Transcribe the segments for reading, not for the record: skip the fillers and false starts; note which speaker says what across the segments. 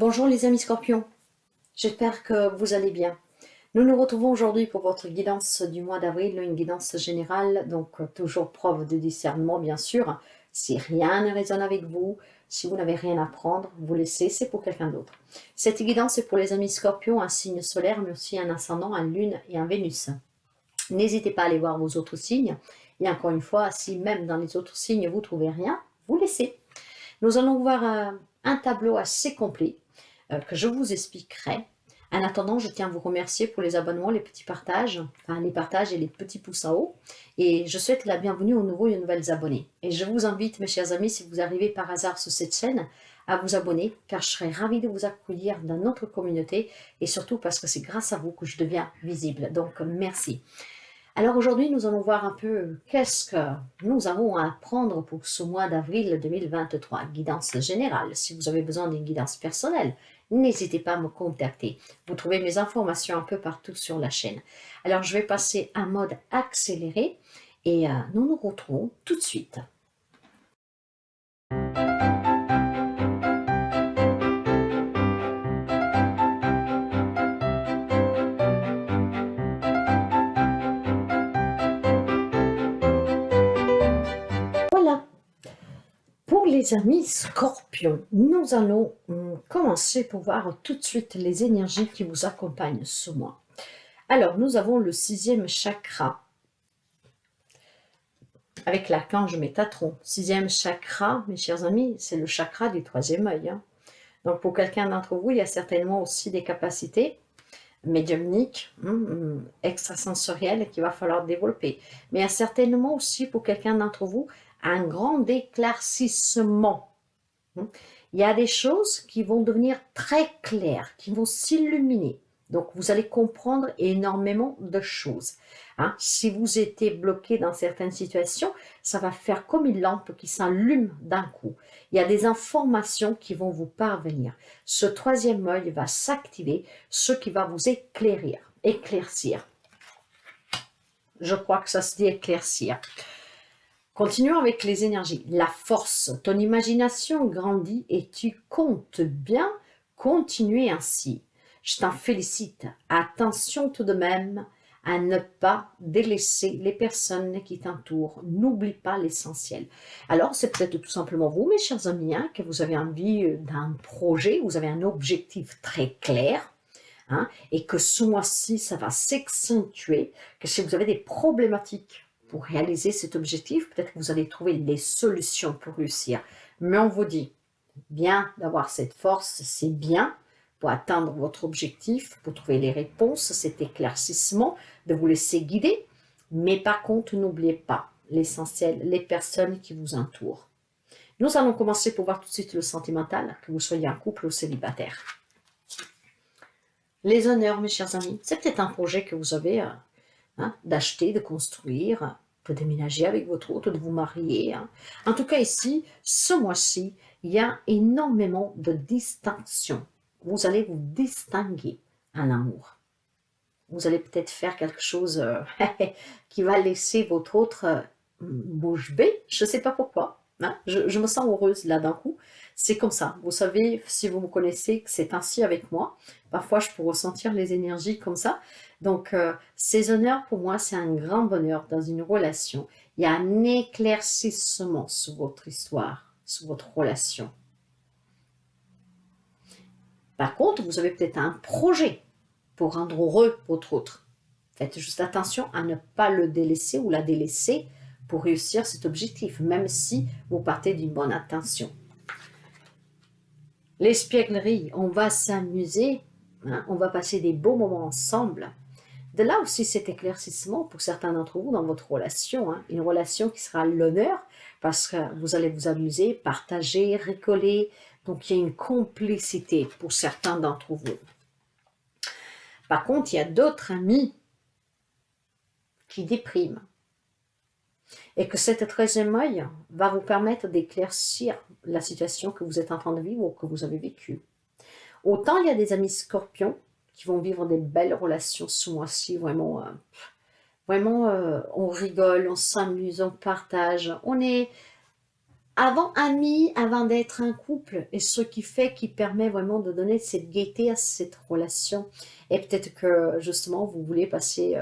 Speaker 1: Bonjour les amis scorpions, j'espère que vous allez bien. Nous nous retrouvons aujourd'hui pour votre guidance du mois d'avril, une guidance générale, donc toujours preuve de discernement bien sûr. Si rien ne résonne avec vous, si vous n'avez rien à prendre, vous laissez, c'est pour quelqu'un d'autre. Cette guidance est pour les amis scorpions, un signe solaire, mais aussi un ascendant, un lune et un Vénus. N'hésitez pas à aller voir vos autres signes, et encore une fois, si même dans les autres signes vous ne trouvez rien, vous laissez. Nous allons voir un tableau assez complet que je vous expliquerai. En attendant, je tiens à vous remercier pour les abonnements, les petits partages, enfin les partages et les petits pouces en haut. Et je souhaite la bienvenue aux nouveaux et aux nouvelles abonnés. Et je vous invite, mes chers amis, si vous arrivez par hasard sur cette chaîne, à vous abonner, car je serai ravie de vous accueillir dans notre communauté, et surtout parce que c'est grâce à vous que je deviens visible. Donc, merci. Alors aujourd'hui, nous allons voir un peu qu'est-ce que nous avons à apprendre pour ce mois d'avril 2023. Guidance générale. Si vous avez besoin d'une guidance personnelle, n'hésitez pas à me contacter. Vous trouvez mes informations un peu partout sur la chaîne. Alors je vais passer à mode accéléré et nous nous retrouvons tout de suite. Voilà. Pour les amis scorpions, nous allons commencer pour voir tout de suite les énergies qui vous accompagnent ce mois. Alors, nous avons le 6e chakra avec l'archange Métatron. 6e chakra, mes chers amis, c'est le chakra du 3e œil. Donc, pour quelqu'un d'entre vous, il y a certainement aussi des capacités médiumniques, extrasensorielles qu'il va falloir développer. Mais il y a certainement aussi pour quelqu'un d'entre vous un grand éclaircissement. Il y a des choses qui vont devenir très claires, qui vont s'illuminer. Donc, vous allez comprendre énormément de choses. Si vous étiez bloqué dans certaines situations, ça va faire comme une lampe qui s'allume d'un coup. Il y a des informations qui vont vous parvenir. Ce 3e œil va s'activer, ce qui va vous éclaircir. Je crois que ça se dit éclaircir. Continuons avec les énergies. La force, ton imagination grandit et tu comptes bien continuer ainsi. Je t'en félicite. Attention tout de même à ne pas délaisser les personnes qui t'entourent. N'oublie pas l'essentiel. Alors, c'est peut-être tout simplement vous, mes chers amis, que vous avez envie d'un projet, vous avez un objectif très clair, et que ce mois-ci, ça va s'accentuer, que si vous avez des problématiques pour réaliser cet objectif, peut-être que vous allez trouver les solutions pour réussir. Mais on vous dit, bien d'avoir cette force, c'est bien pour atteindre votre objectif, pour trouver les réponses, cet éclaircissement, de vous laisser guider. Mais par contre, n'oubliez pas l'essentiel, les personnes qui vous entourent. Nous allons commencer pour voir tout de suite le sentimental, que vous soyez en couple ou célibataire. Les honneurs, mes chers amis, c'est peut-être un projet que vous avez d'acheter, de construire, de déménager avec votre autre, de vous marier. En tout cas ici, ce mois-ci, il y a énormément de distinction. Vous allez vous distinguer en amour. Vous allez peut-être faire quelque chose qui va laisser votre autre bouche bée. Je ne sais pas pourquoi. Je me sens heureuse là d'un coup. C'est comme ça. Vous savez, si vous me connaissez, que c'est ainsi avec moi. Parfois, je peux ressentir les énergies comme ça. Donc, ces honneurs, pour moi, c'est un grand bonheur dans une relation. Il y a un éclaircissement sur votre histoire, sur votre relation. Par contre, vous avez peut-être un projet pour rendre heureux votre autre. Faites juste attention à ne pas le délaisser ou la délaisser pour réussir cet objectif, même si vous partez d'une bonne intention. L'espièglerie, on va s'amuser, on va passer des beaux moments ensemble. De là aussi cet éclaircissement pour certains d'entre vous dans votre relation, une relation qui sera l'honneur parce que vous allez vous amuser, partager, rigoler. Donc il y a une complicité pour certains d'entre vous. Par contre, il y a d'autres amis qui dépriment. Et que cet 13e œil va vous permettre d'éclaircir la situation que vous êtes en train de vivre ou que vous avez vécue. Autant il y a des amis scorpions qui vont vivre des belles relations ce mois-ci, vraiment, on rigole, on s'amuse, on partage, on est avant ami, avant d'être un couple, et ce qui fait, qui permet vraiment de donner cette gaieté à cette relation. Et peut-être que justement, vous voulez passer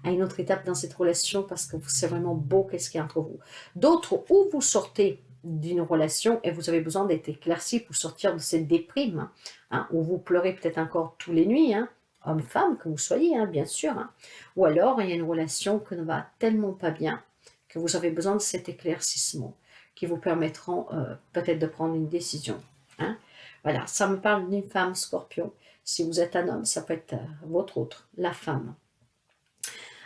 Speaker 1: à une autre étape dans cette relation parce que c'est vraiment beau qu'est-ce qu'il y a entre vous. D'autres, où vous sortez d'une relation et vous avez besoin d'être éclairci pour sortir de cette déprime, hein, où vous pleurez peut-être encore tous les nuits, hein, homme-femme que vous soyez, hein, bien sûr, hein. Ou alors il y a une relation qui ne va tellement pas bien que vous avez besoin de cet éclaircissement qui vous permettront peut-être de prendre une décision, hein. Voilà, ça me parle d'une femme scorpion. Si vous êtes un homme, ça peut être votre autre, la femme.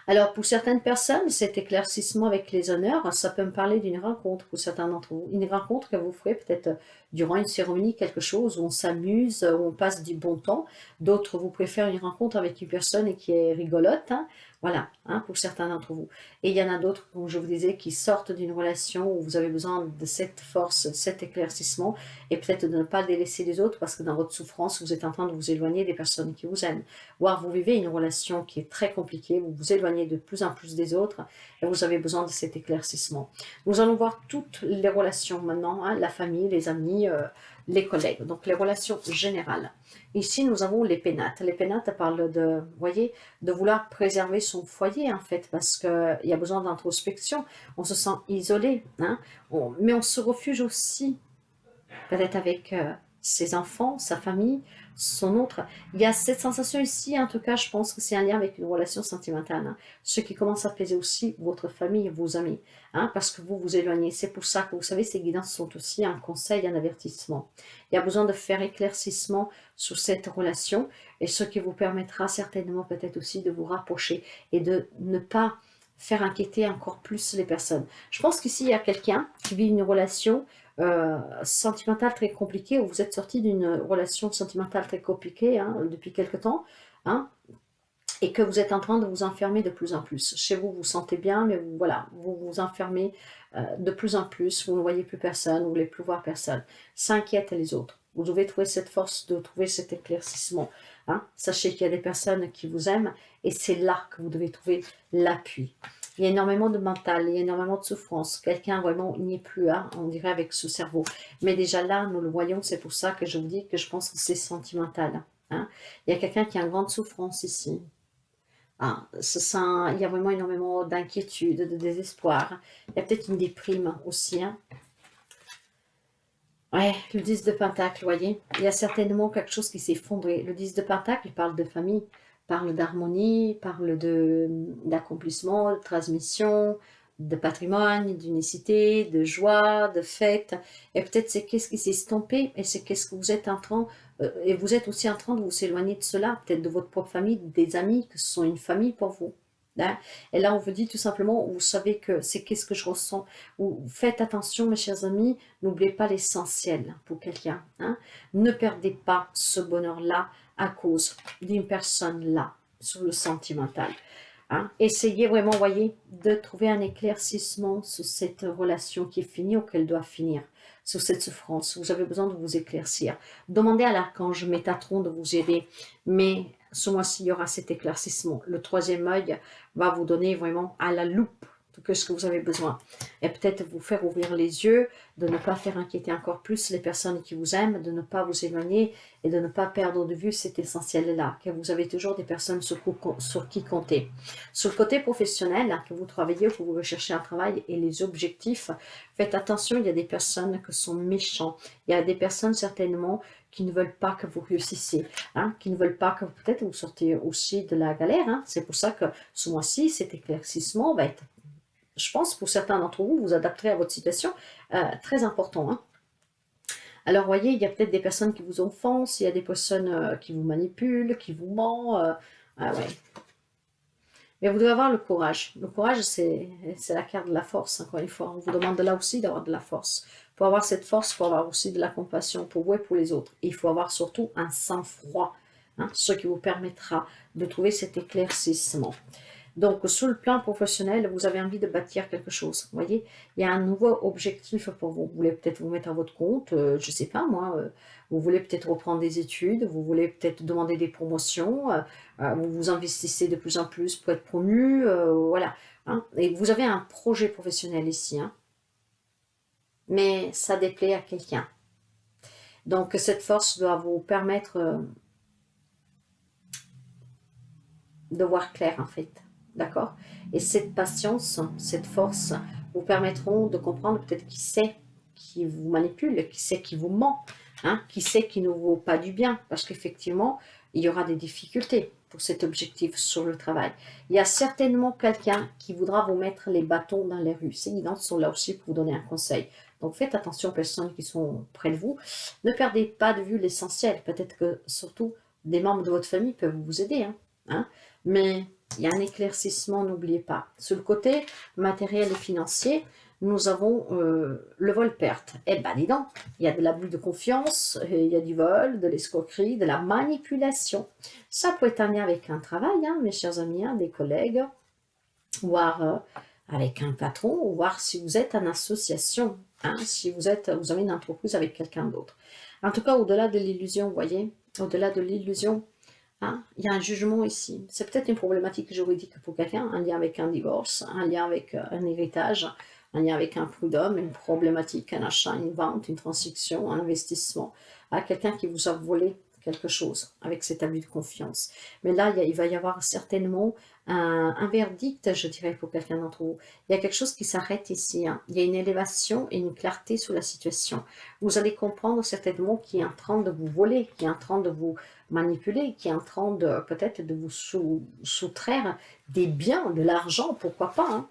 Speaker 1: Alors, pour certaines personnes, cet éclaircissement avec les honneurs, ça peut me parler d'une rencontre pour certains d'entre vous. Une rencontre que vous ferez peut-être durant une cérémonie, quelque chose où on s'amuse, où on passe du bon temps. D'autres, vous préférez une rencontre avec une personne qui est rigolote, hein. Voilà, hein, pour certains d'entre vous. Et il y en a d'autres, comme je vous disais, qui sortent d'une relation où vous avez besoin de cette force, cet éclaircissement, et peut-être de ne pas délaisser les autres parce que dans votre souffrance, vous êtes en train de vous éloigner des personnes qui vous aiment. Voire vous vivez une relation qui est très compliquée, vous vous éloignez de plus en plus des autres et vous avez besoin de cet éclaircissement. Nous allons voir toutes les relations maintenant, hein, la famille, les amis, les collègues, donc les relations générales. Ici, nous avons les pénates. Les pénates parlent de, vous voyez, de vouloir préserver son foyer, en fait, parce qu'il y a besoin d'introspection. On se sent isolé, hein, mais on se refuge aussi peut-être avec ses enfants, sa famille, son autre. Il y a cette sensation ici, en tout cas, je pense que c'est un lien avec une relation sentimentale, hein. Ce qui commence à peser aussi votre famille, vos amis, hein, parce que vous vous éloignez. C'est pour ça que vous savez, ces guidances sont aussi un conseil, un avertissement. Il y a besoin de faire éclaircissement sur cette relation et ce qui vous permettra certainement peut-être aussi de vous rapprocher et de ne pas faire inquiéter encore plus les personnes. Je pense qu'ici, il y a quelqu'un qui vit une relation sentimentale très compliquée, où vous êtes sorti d'une relation sentimentale très compliquée, hein, depuis quelque temps, hein, et que vous êtes en train de vous enfermer de plus en plus. Chez vous, vous vous sentez bien, mais vous, voilà, vous vous enfermez de plus en plus, vous ne voyez plus personne, vous ne voulez plus voir personne. Ça inquiète les autres. Vous devez trouver cette force de trouver cet éclaircissement, hein. Sachez qu'il y a des personnes qui vous aiment et c'est là que vous devez trouver l'appui. Il y a énormément de mental, il y a énormément de souffrance. Quelqu'un vraiment n'y est plus, hein, on dirait avec ce cerveau. Mais déjà là, nous le voyons, c'est pour ça que je vous dis que je pense que c'est sentimental, hein. Il y a quelqu'un qui a une grande souffrance ici. Ah, il y a vraiment énormément d'inquiétude, de désespoir. Il y a peut-être une déprime aussi, hein. Ouais, le 10 de Pentacle, vous voyez. Il y a certainement quelque chose qui s'est effondré. Le 10 de Pentacle parle de famille, parle d'harmonie, parle d'accomplissement, de transmission, de patrimoine, d'unicité, de joie, de fête. Et peut-être c'est qu'est-ce qui s'est estompé et c'est qu'est-ce que vous êtes en train, et vous êtes aussi en train de vous éloigner de cela, peut-être de votre propre famille, des amis, que ce sont une famille pour vous, hein. Et là, on vous dit tout simplement, vous savez que c'est qu'est-ce que je ressens. Ou faites attention, mes chers amis, n'oubliez pas l'essentiel pour quelqu'un, hein. Ne perdez pas ce bonheur-là à cause d'une personne-là, sur le sentimental, hein. Essayez vraiment, voyez, de trouver un éclaircissement sur cette relation qui est finie ou qu'elle doit finir, sur cette souffrance. Vous avez besoin de vous éclaircir. Demandez à l'archange Métatron de vous aider, mais ce mois-ci, il y aura cet éclaircissement. Le troisième œil va vous donner vraiment à la loupe tout ce que vous avez besoin. Et peut-être vous faire ouvrir les yeux, de ne pas faire inquiéter encore plus les personnes qui vous aiment, de ne pas vous éloigner et de ne pas perdre de vue cet essentiel-là, que vous avez toujours des personnes sur qui compter. Sur le côté professionnel, que vous travaillez ou que vous recherchez un travail et les objectifs, faites attention, il y a des personnes qui sont méchantes. Il y a des personnes certainement qui ne veulent pas que vous réussissiez, hein, qui ne veulent pas que peut-être vous sortiez aussi de la galère, hein. C'est pour ça que ce mois-ci, cet éclaircissement va être, je pense, pour certains d'entre vous, vous adapterez à votre situation, très important, hein. Alors, voyez, il y a peut-être des personnes qui vous offensent, il y a des personnes qui vous manipulent, qui vous mentent. Ah ouais. Mais vous devez avoir le courage. Le courage, c'est la carte de la force, encore une fois. On vous demande là aussi d'avoir de la force. Pour avoir cette force, il faut avoir aussi de la compassion pour vous et pour les autres. Et il faut avoir surtout un sang-froid, hein, ce qui vous permettra de trouver cet éclaircissement. Donc, sur le plan professionnel, vous avez envie de bâtir quelque chose. Vous voyez, il y a un nouveau objectif pour vous. Vous voulez peut-être vous mettre à votre compte, je ne sais pas moi, vous voulez peut-être reprendre des études, vous voulez peut-être demander des promotions, vous vous investissez de plus en plus pour être promu, voilà, hein. Et vous avez un projet professionnel ici, hein. mais ça déplaît à quelqu'un. Donc cette force doit vous permettre de voir clair en fait, d'accord? Et cette patience, cette force vous permettront de comprendre peut-être qui c'est qui vous manipule, qui c'est qui vous ment, hein, qui c'est qui ne vaut pas du bien, parce qu'effectivement, il y aura des difficultés pour cet objectif sur le travail. Il y a certainement quelqu'un qui voudra vous mettre les bâtons dans les roues. Ces guidances sont là aussi pour vous donner un conseil. Donc faites attention aux personnes qui sont près de vous. Ne perdez pas de vue l'essentiel. Peut-être que surtout des membres de votre famille peuvent vous aider, hein. Mais il y a un éclaircissement, n'oubliez pas. Sur le côté matériel et financier, nous avons le vol-perte. Eh ben, dis donc, il y a de l'abus de confiance, il y a du vol, de l'escroquerie, de la manipulation. Ça peut être un lien avec un travail, hein, mes chers amis, hein, des collègues, voire avec un patron, ou voire si vous êtes en association, hein, si vous avez une entreprise avec quelqu'un d'autre. En tout cas, au-delà de l'illusion, vous voyez, au-delà de l'illusion, hein, il y a un jugement ici. C'est peut-être une problématique juridique pour quelqu'un, un lien avec un divorce, un lien avec un héritage, un lien avec un prud'homme, une problématique, un achat, une vente, une transaction, un investissement. À quelqu'un qui vous a volé quelque chose avec cet abus de confiance. Mais là, il va y avoir certainement un verdict, je dirais, pour quelqu'un d'entre vous. Il y a quelque chose qui s'arrête ici, hein. Il y a une élévation et une clarté sur la situation. Vous allez comprendre certainement qui est en train de vous voler, qui est en train de vous manipuler, qui est en train de peut-être de vous soustraire des biens, de l'argent, pourquoi pas, hein.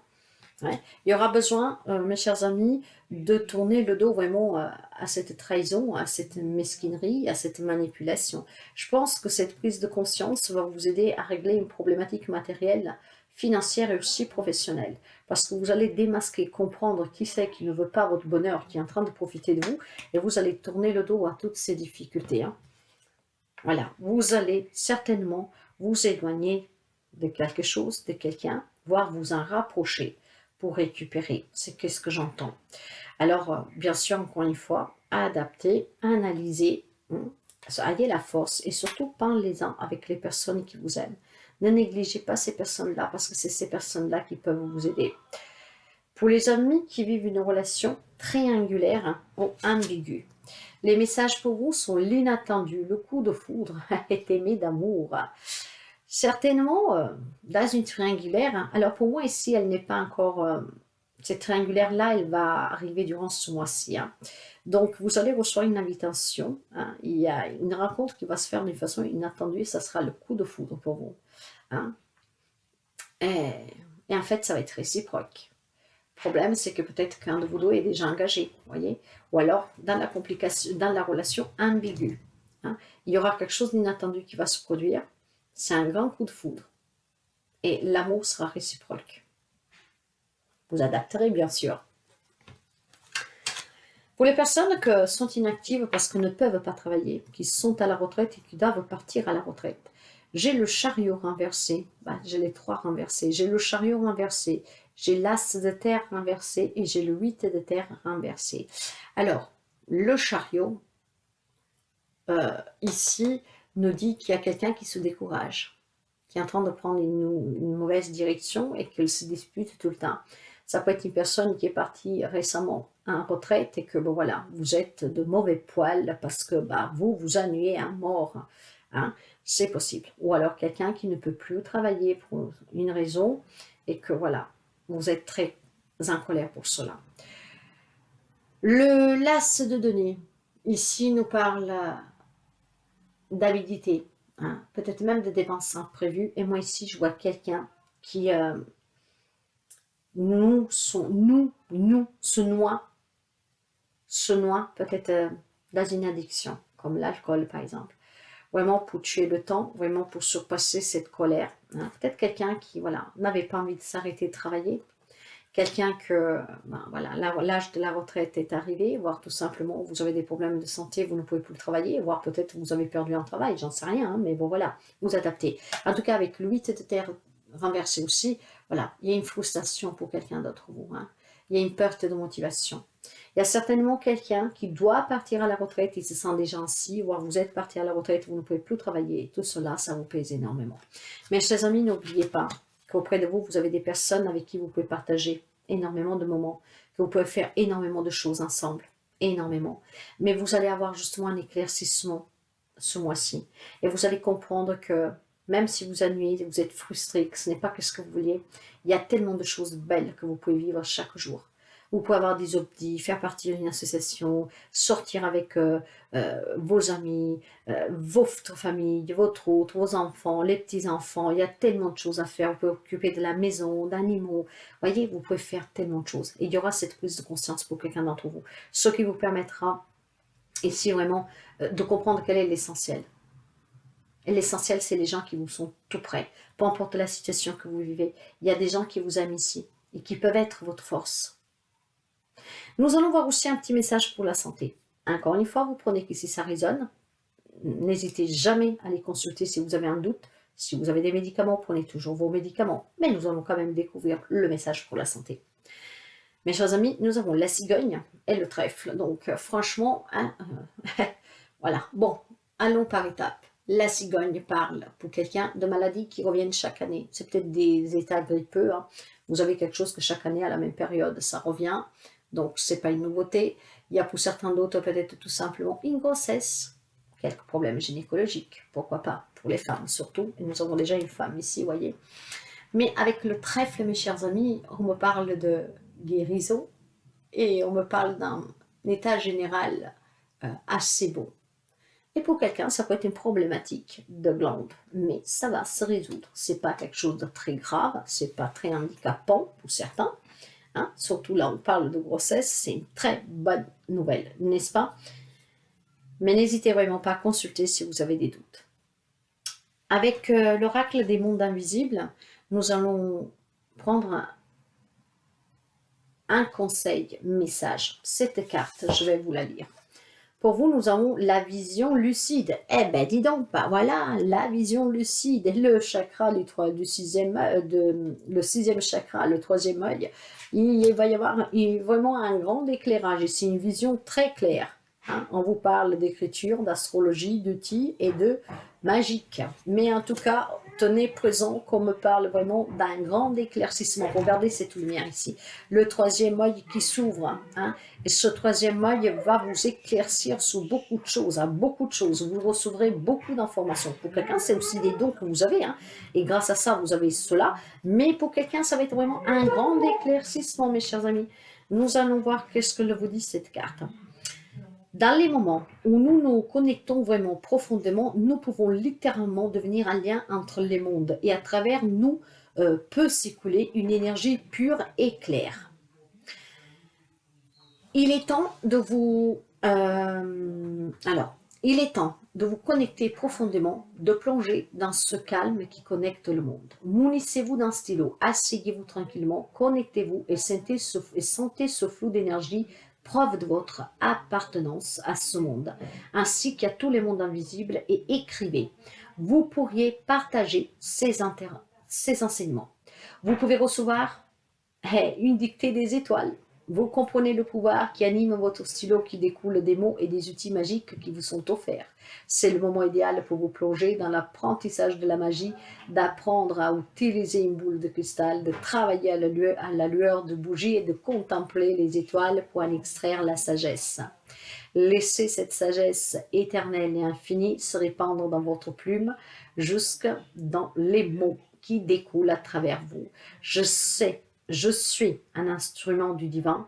Speaker 1: Ouais. Il y aura besoin, mes chers amis, de tourner le dos vraiment à cette trahison, à cette mesquinerie, à cette manipulation. Je pense que cette prise de conscience va vous aider à régler une problématique matérielle, financière et aussi professionnelle. Parce que vous allez démasquer, comprendre qui c'est qui ne veut pas votre bonheur, qui est en train de profiter de vous, et vous allez tourner le dos à toutes ces difficultés, hein. Voilà, vous allez certainement vous éloigner de quelque chose, de quelqu'un, voire vous en rapprocher pour récupérer. C'est qu'est-ce que j'entends. Alors, bien sûr, encore une fois, adapter, analyser, ayez la force et surtout parlez-en avec les personnes qui vous aiment. Ne négligez pas ces personnes-là parce que c'est ces personnes-là qui peuvent vous aider. Pour les amis qui vivent une relation triangulaire ou ambiguë, les messages pour vous sont l'inattendu, le coup de foudre est aimé d'amour. Certainement, dans une triangulaire, alors pour moi ici, elle n'est pas encore, cette triangulaire-là, elle va arriver durant ce mois-ci, hein. Donc, vous allez recevoir une invitation, hein. Il y a une rencontre qui va se faire d'une façon inattendue et ça sera le coup de foudre pour vous, hein. Et en fait, ça va être réciproque. Le problème, c'est que peut-être qu'un de vous deux est déjà engagé, voyez, ou alors dans la complication, dans la relation ambiguë, hein, il y aura quelque chose d'inattendu qui va se produire. C'est un grand coup de foudre et l'amour sera réciproque. Vous adapterez bien sûr. Pour les personnes qui sont inactives parce qu'elles ne peuvent pas travailler, qui sont à la retraite et qui doivent partir à la retraite, j'ai le chariot renversé, j'ai les 3 renversés, j'ai le chariot renversé, j'ai l'as de terre renversé et j'ai le 8 de terre renversé. Alors, le chariot, ici, nous dit qu'il y a quelqu'un qui se décourage, qui est en train de prendre une mauvaise direction et qu'il se dispute tout le temps. Ça peut être une personne qui est partie récemment en retraite et que, bon voilà, vous êtes de mauvais poil parce que vous vous ennuyez à mort, hein. C'est possible. Ou alors quelqu'un qui ne peut plus travailler pour une raison et que voilà, vous êtes très en colère pour cela. Le l'as de denier, ici nous parle d'avidité, hein, peut-être même de dépenses imprévues. Et moi ici, je vois quelqu'un qui se noie peut-être dans une addiction, comme l'alcool par exemple. Vraiment pour tuer le temps, vraiment pour surpasser cette colère, hein. Peut-être quelqu'un qui voilà, n'avait pas envie de s'arrêter de travailler, quelqu'un que voilà, l'âge de la retraite est arrivé, voire tout simplement vous avez des problèmes de santé, vous ne pouvez plus travailler, voire peut-être vous avez perdu un travail, j'en sais rien, hein, mais bon voilà, vous adaptez. En tout cas avec le 8 de terre renversé aussi, voilà, il y a une frustration pour quelqu'un d'autre vous, hein. Il y a une perte de motivation. Il y a certainement quelqu'un qui doit partir à la retraite, il se sent déjà ainsi, voire vous êtes parti à la retraite, vous ne pouvez plus travailler, tout cela, ça vous pèse énormément. Mais chers amis, n'oubliez pas qu'auprès de vous, vous avez des personnes avec qui vous pouvez partager énormément de moments que vous pouvez faire énormément de choses ensemble, énormément. Mais vous allez avoir justement un éclaircissement ce mois-ci. Et vous allez comprendre que même si vous ennuyez, vous êtes frustré, que ce n'est pas ce que vous vouliez, il y a tellement de choses belles que vous pouvez vivre chaque jour. Vous pouvez avoir des hobbies, faire partie d'une association, sortir avec vos amis, votre famille, votre autre, vos enfants, les petits-enfants. Il y a tellement de choses à faire. Vous pouvez occuper de la maison, d'animaux. Voyez, vous pouvez faire tellement de choses. Et il y aura cette prise de conscience pour quelqu'un d'entre vous. Ce qui vous permettra ici vraiment de comprendre quel est l'essentiel. Et l'essentiel, c'est les gens qui vous sont tout près. Peu importe la situation que vous vivez, il y a des gens qui vous aiment ici et qui peuvent être votre force. Nous allons voir aussi un petit message pour la santé. Encore une fois, vous prenez qu'ici ça résonne. N'hésitez jamais à les consulter si vous avez un doute. Si vous avez des médicaments, prenez toujours vos médicaments. Mais nous allons quand même découvrir le message pour la santé. Mes chers amis, nous avons la cigogne et le trèfle. Donc franchement, hein, voilà. Bon, allons par étapes. La cigogne parle pour quelqu'un de maladies qui reviennent chaque année. C'est peut-être des états grippeux. Hein. Vous avez quelque chose que chaque année, à la même période, ça revient. Donc, ce n'est pas une nouveauté. Il y a pour certains d'autres peut-être tout simplement une grossesse, quelques problèmes gynécologiques, pourquoi pas, pour les femmes surtout. Et nous avons déjà une femme ici, vous voyez. Mais avec le trèfle, mes chers amis, on me parle de guérison et on me parle d'un état général assez bon. Et pour quelqu'un, ça peut être une problématique de glande, mais ça va se résoudre. C'est pas quelque chose de très grave, c'est pas très handicapant pour certains. Hein, surtout là, on parle de grossesse, c'est une très bonne nouvelle, n'est-ce pas? Mais n'hésitez vraiment pas à consulter si vous avez des doutes. Avec l'oracle des mondes invisibles, nous allons prendre un conseil, message. Cette carte, je vais vous la lire. Pour vous, nous avons la vision lucide. Eh ben, dis donc, bah voilà, la vision lucide. Le chakra du sixième, le sixième chakra, le troisième œil. Il va y avoir vraiment un grand éclairage. C'est une vision très claire. Hein. On vous parle d'écriture, d'astrologie, d'outils et de magique. Mais en tout cas, tenez présent qu'on me parle vraiment d'un grand éclaircissement. Regardez cette lumière ici. Le troisième œil qui s'ouvre. Hein. Et ce troisième œil va vous éclaircir sur beaucoup de choses. Hein, beaucoup de choses. Vous recevrez beaucoup d'informations. Pour quelqu'un, c'est aussi des dons que vous avez. Hein, et grâce à ça, vous avez cela. Mais pour quelqu'un, ça va être vraiment un grand éclaircissement, mes chers amis. Nous allons voir qu'est-ce que vous dit cette carte. Dans les moments où nous nous connectons vraiment profondément, nous pouvons littéralement devenir un lien entre les mondes. Et à travers nous peut s'écouler une énergie pure et claire. Il est temps de vous... il est temps de vous connecter profondément, de plonger dans ce calme qui connecte le monde. Munissez-vous d'un stylo, asseyez-vous tranquillement, connectez-vous et sentez ce flou d'énergie, preuve de votre appartenance à ce monde, ainsi qu'à tous les mondes invisibles, et écrivez. Vous pourriez partager ces enseignements. Vous pouvez recevoir une dictée des étoiles. Vous comprenez le pouvoir qui anime votre stylo, qui découle des mots et des outils magiques qui vous sont offerts. C'est le moment idéal pour vous plonger dans l'apprentissage de la magie, d'apprendre à utiliser une boule de cristal, de travailler à la lueur de bougies et de contempler les étoiles pour en extraire la sagesse. Laissez cette sagesse éternelle et infinie se répandre dans votre plume, jusque dans les mots qui découlent à travers vous. Je suis un instrument du divin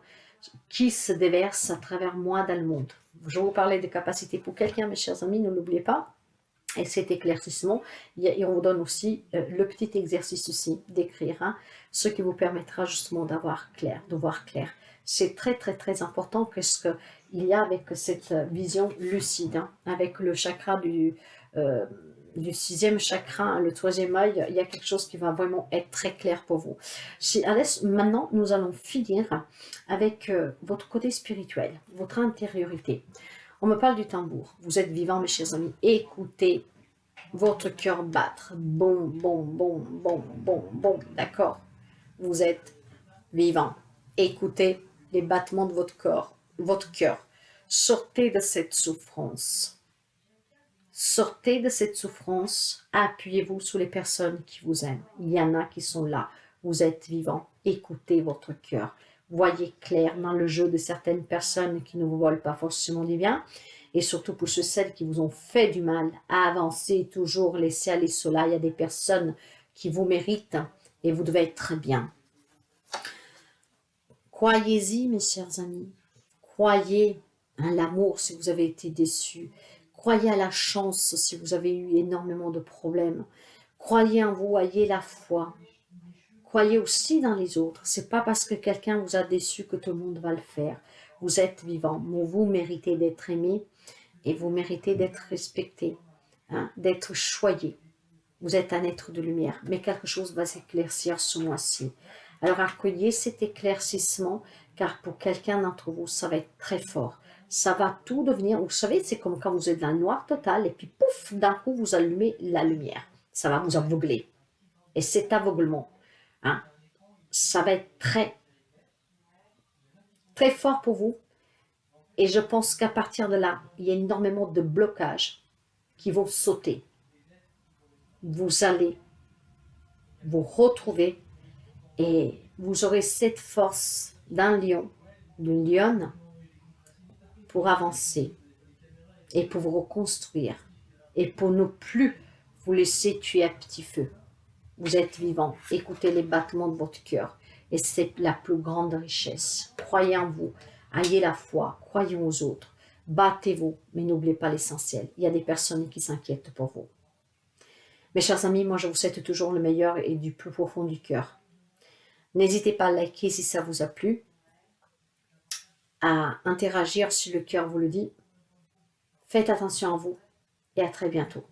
Speaker 1: qui se déverse à travers moi dans le monde. Je vous parlais des capacités pour quelqu'un, mes chers amis, ne l'oubliez pas. Et cet éclaircissement, et on vous donne aussi le petit exercice aussi d'écrire, hein, ce qui vous permettra justement de voir clair. C'est très très très important qu'est-ce qu'il y a avec cette vision lucide, hein, avec le chakra du sixième chakra, le troisième œil, il y a quelque chose qui va vraiment être très clair pour vous. Maintenant, nous allons finir avec votre côté spirituel, votre intériorité. On me parle du tambour. Vous êtes vivant, mes chers amis. Écoutez votre cœur battre. Bon, bon, bon, bon, bon, bon. D'accord? Vous êtes vivant. Écoutez les battements de votre corps, votre cœur. Sortez de cette souffrance. Sortez de cette souffrance, appuyez-vous sur les personnes qui vous aiment. Il y en a qui sont là. Vous êtes vivant. Écoutez votre cœur. Voyez clair dans le jeu de certaines personnes qui ne vous veulent pas forcément du bien. Et surtout pour celles qui vous ont fait du mal, avancez toujours, laissez aller cela. Il y a des personnes qui vous méritent et vous devez être très bien. Croyez-y, mes chers amis. Croyez à l'amour si vous avez été déçus. Croyez à la chance si vous avez eu énormément de problèmes. Croyez en vous, ayez la foi. Croyez aussi dans les autres. C'est pas parce que quelqu'un vous a déçu que tout le monde va le faire. Vous êtes vivant. Vous méritez d'être aimé et vous méritez d'être respecté, hein, d'être choyé. Vous êtes un être de lumière, mais quelque chose va s'éclaircir ce mois-ci. Alors accueillez cet éclaircissement, car pour quelqu'un d'entre vous, ça va être très fort. Ça va tout devenir, vous savez, c'est comme quand vous êtes dans le noir total, et puis pouf, d'un coup, vous allumez la lumière. Ça va vous aveugler. Et cet aveuglement, hein, ça va être très, très fort pour vous. Et je pense qu'à partir de là, il y a énormément de blocages qui vont sauter. Vous allez vous retrouver et vous aurez cette force d'un lion, d'une lionne, pour avancer et pour vous reconstruire et pour ne plus vous laisser tuer à petit feu. Vous êtes vivant, écoutez les battements de votre cœur et c'est la plus grande richesse. Croyez en vous, ayez la foi, croyez aux autres, battez-vous, mais n'oubliez pas l'essentiel. Il y a des personnes qui s'inquiètent pour vous. Mes chers amis, moi je vous souhaite toujours le meilleur et du plus profond du cœur. N'hésitez pas à liker si ça vous a plu, à interagir si le cœur vous le dit. Faites attention à vous et à très bientôt.